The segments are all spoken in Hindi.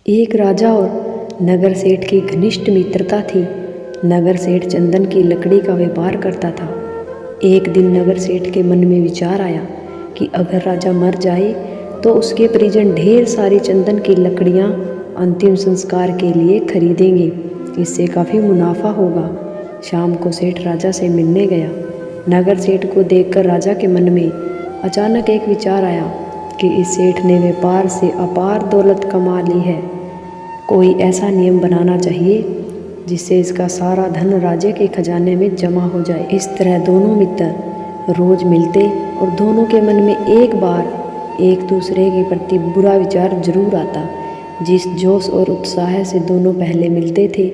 एक राजा और नगर सेठ की घनिष्ठ मित्रता थी। नगर सेठ चंदन की लकड़ी का व्यापार करता था। एक दिन नगर सेठ के मन में विचार आया कि अगर राजा मर जाए तो उसके परिजन ढेर सारी चंदन की लकड़ियां अंतिम संस्कार के लिए खरीदेंगे। इससे काफ़ी मुनाफा होगा। शाम को सेठ राजा से मिलने गया। नगर सेठ को देखकर राजा के मन में अचानक एक विचार आया कि इस सेठ ने व्यापार से अपार दौलत कमा ली है। कोई ऐसा नियम बनाना चाहिए जिससे इसका सारा धन राज्य के खजाने में जमा हो जाए। इस तरह दोनों मित्र रोज मिलते और दोनों के मन में एक बार एक दूसरे के प्रति बुरा विचार जरूर आता। जिस जोश और उत्साह से दोनों पहले मिलते थे,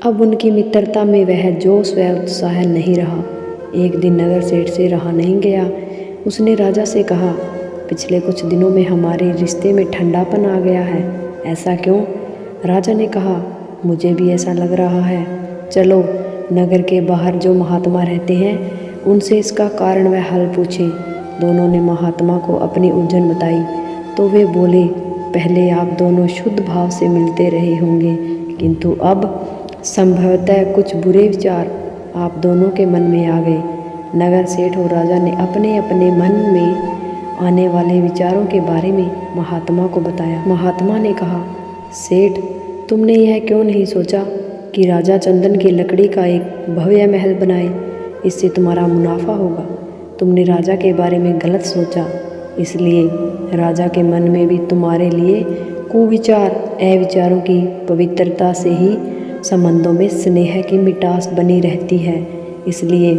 अब उनकी मित्रता में वह जोश व उत्साह नहीं रहा। एक दिन नगर सेठ से रहा नहीं गया। उसने राजा से कहा, पिछले कुछ दिनों में हमारे रिश्ते में ठंडापन आ गया है, ऐसा क्यों? राजा ने कहा, मुझे भी ऐसा लग रहा है। चलो नगर के बाहर जो महात्मा रहते हैं उनसे इसका कारण व हल पूछें। दोनों ने महात्मा को अपनी उलझन बताई तो वे बोले, पहले आप दोनों शुद्ध भाव से मिलते रहे होंगे, किंतु अब संभवतः कुछ बुरे विचार आप दोनों के मन में आ गए। नगर सेठ और राजा ने अपने अपने मन में आने वाले विचारों के बारे में महात्मा को बताया। महात्मा ने कहा, सेठ, तुमने यह क्यों नहीं सोचा कि राजा चंदन की लकड़ी का एक भव्य महल बनाए? इससे तुम्हारा मुनाफा होगा। तुमने राजा के बारे में गलत सोचा, इसलिए राजा के मन में भी तुम्हारे लिए कुविचार अविचारों की पवित्रता से ही संबंधों में स्नेह की मिठास बनी रहती है। इसलिए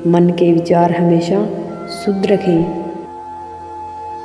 मन के विचार हमेशा शुद्ध रखें।